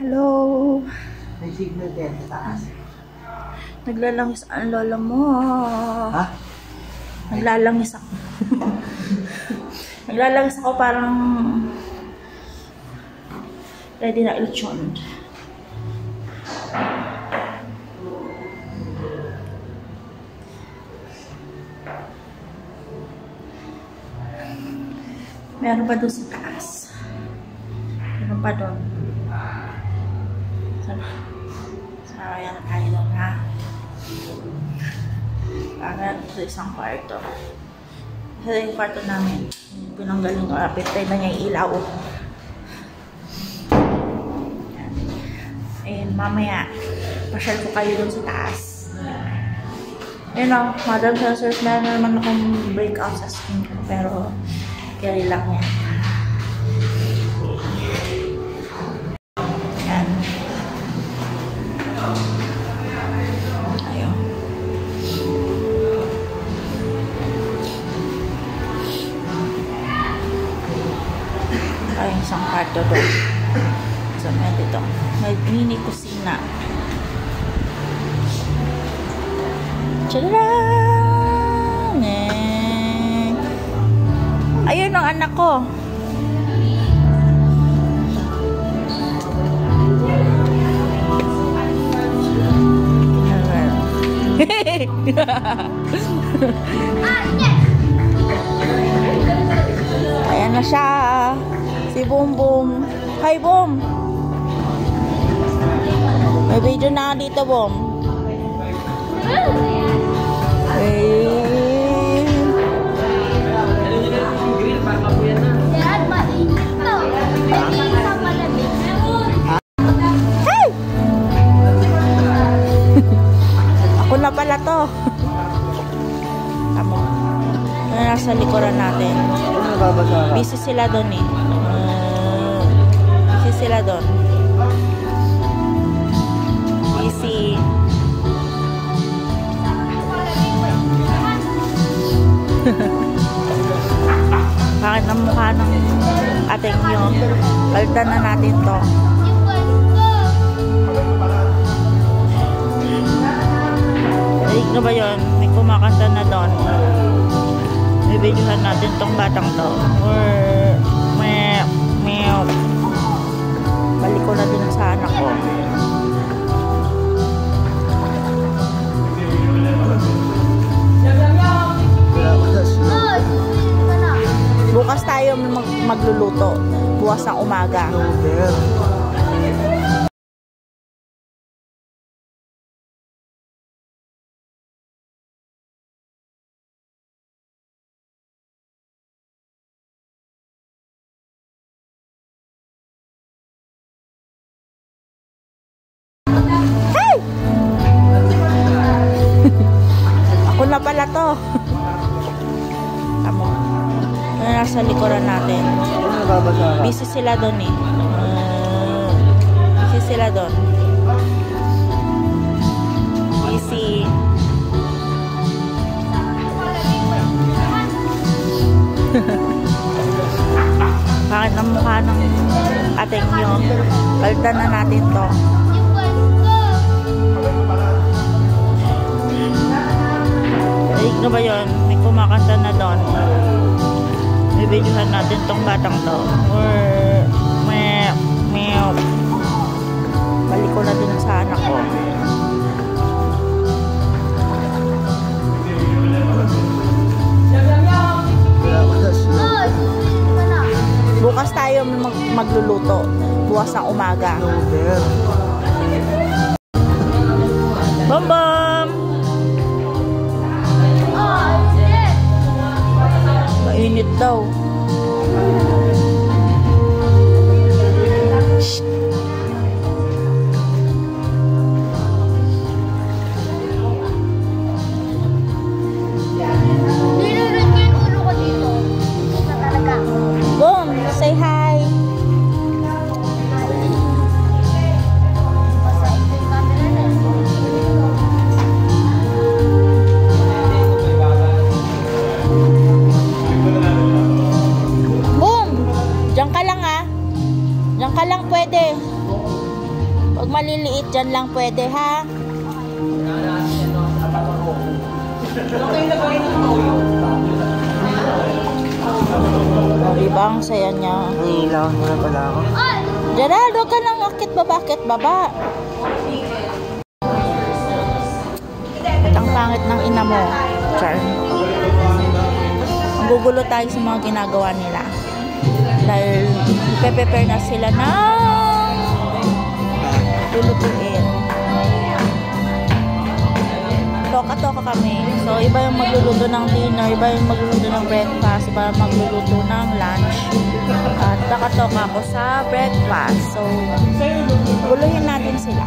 Hello. May signal din sa taas. Naglalangis ang lola mo. Ha? Naglalangis ako. Naglalangis ako parang ready na ilchon. Meron pa doon sa taas. Meron pa doon. So, yan tayo doon, ha? Para sa isang kwarto. Kasi yung kwarto namin, pinanggaling ko. Pitay na niya yung ilaw. Yan. Ayun, mamaya, pasyal ko kayo doon sa taas. Ayun o, Madam Sensors, meron naman akong breakout sa skin ko. Pero, carry lang yan. Yan. Ayun. Ayun, isang kwarto doon. So, meron dito. May mini kusina. Tcharam! Ayun ang anak ko. Ayan na siya. Si Boom Boom. Hi Boom. May video na dito Boom. Hey. Hey! Ako na pala to. Tama. Nasa likuran natin. Busy sila doon eh. Busy sila doon. Busy. Bakit ang mukha ng ating yun? Palitan na natin to. Rinig na ba yun? May kumakanta na doon. Bibidyohan natin tong batang to. Meow. Balik ko na din sa anak ko. Bukas tayo magluluto. Bukas ng umaga. Hey! Ako na pala to. Tama. Nasa likuran natin. Busy sila doon eh. Busy sila doon. Busy. Bakit ang mukha ng ating yun? Palitan na natin to. Rinig na ba yun? May kumakanta na doon. Bibidyohan natin tong batang to. Meow. Balik ko na din sa anak ko. Bukas tayo magluluto. Bukas ng umaga. Bom bom! Mainit daw. dyan lang pwede, ha? Diba ang saya niya? Nilaw mo na pala ako. Gerald, huwag ka nang akit baba. At ang pangit ng ina mo, Char. Gugulo tayo sa mga ginagawa nila. Dahil prepare na sila na lulutuin. Toka-toka kami. So, iba yung magluluto ng dinner, iba yung magluluto ng breakfast, iba yung magluluto ng lunch. At toka-toka ako sa breakfast. So, guluhin natin sila.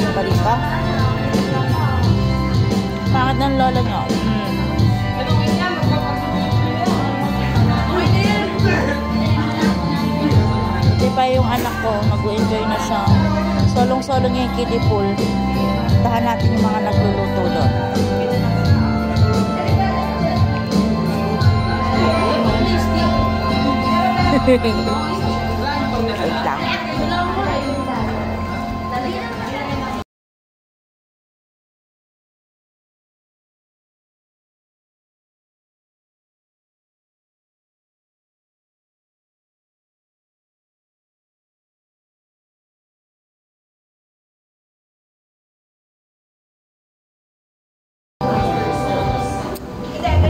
Diba dito? Pangit ng lola nyo. Diba yung anak ko, nag-enjoy na siya. Solong-solo niya yung kiddie pool. Tahan natin yung mga nagluluto doon. Wait lang.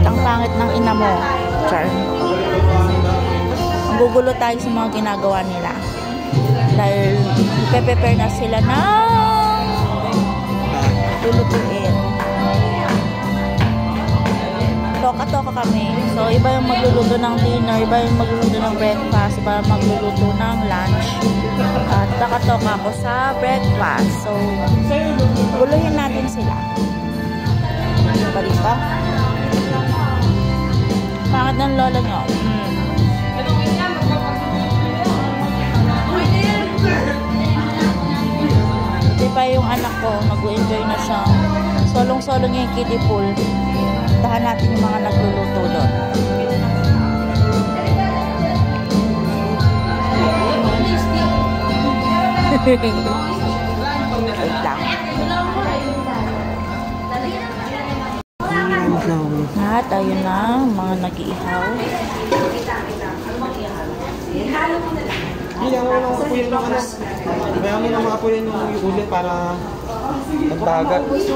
Ang pangit ng ina mo, Char. Gugulo tayo sa mga ginagawa nila. Dahil prepare na sila na lulutuin. Toka-toka kami. So, iba yung magluluto ng dinner, iba yung magluluto ng breakfast, iba yung magluluto ng lunch. At toka-toka ako sa breakfast. So, guluhin natin sila. Diba dito? Pangit ng lola nyo. Diba yung anak ko, nag-enjoy na siya. Solong-solo niya yung kiddie pool. Tahan natin yung mga nagluluto doon. Wait lang. At ayun na, mga nag-iihaw. Hindi ako lang apuyin ng ano. Kaya mo lang apuyin yung ulit para magbagat. Hindi.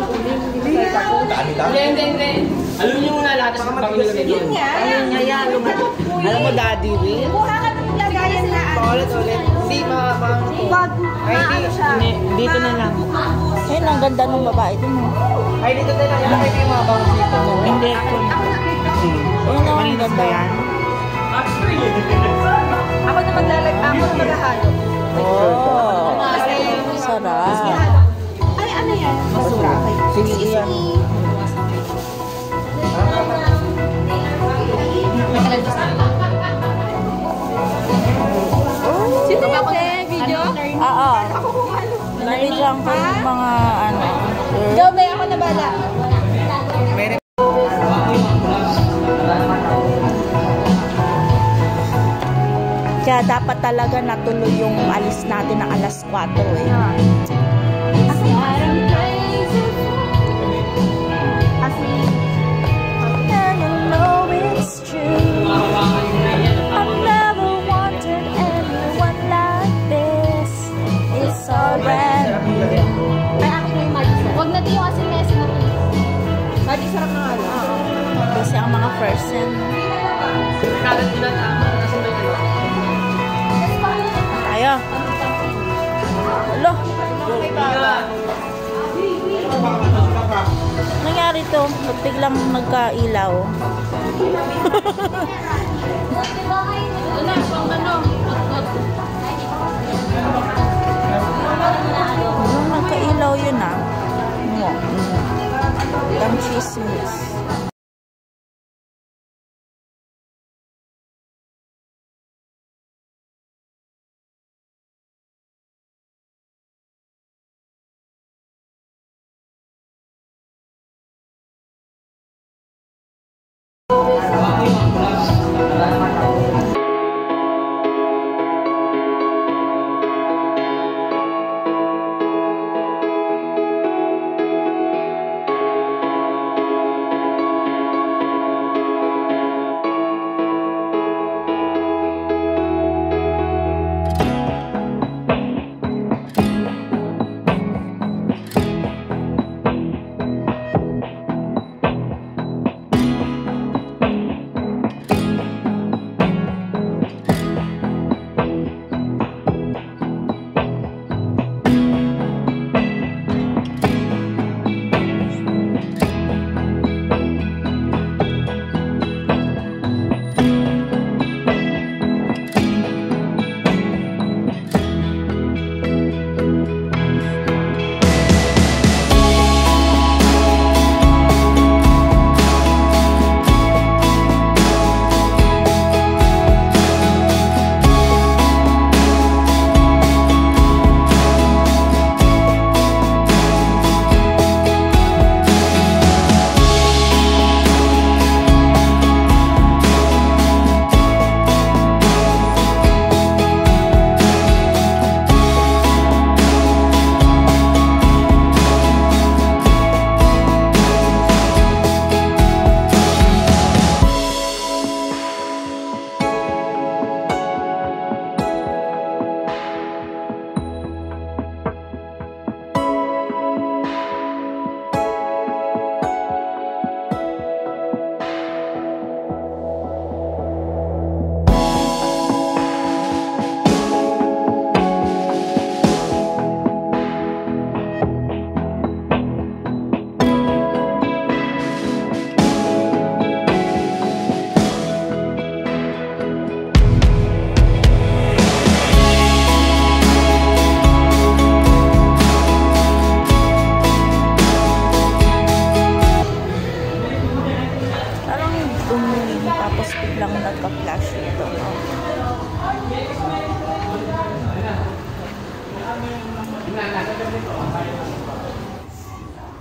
Alam niyo muna lahat sa mga ilagay doon. Ayun nga yan. Alam mo, Daddy Will? Buha ka ng lagayan na Paulit. Hindi, dito na lang. Ayun, ang ganda ng babae din mo. Ay, dito na lang. Ilagay ko yung mga bangus dito. Hindi. Ayun, ang ganda yan. Ako na maghahalo. Oh, sarap. Ay, ano yan? Basura. Sige, yan. Sino ba ako video? Oo. Nabigyan ko yung mga ano. Go, may ako na bala. Kaya dapat talaga natuloy yung alis natin ng alas 4 eh. And you know it's true. I've never wanted anyone like this. It's all brand new. Ay, akin na yung magic. Huwag na din yung asin-mesin na ito. Magic sarap na nga. Kasi ang mga person. Tayo. Alo. Nangyari to? Biglang nagkailaw. Nagkailaw yun ah. Ang chismis.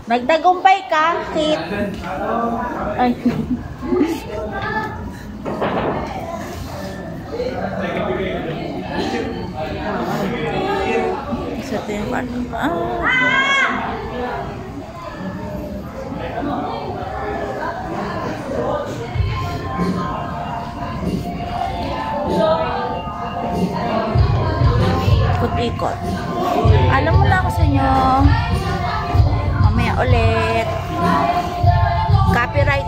Nagdagumpay ka, Kit. Ay. Isa ito yung ano. Ikot-ikot. Alam mo na ako sa inyo. Mamaya ulit. Copyright.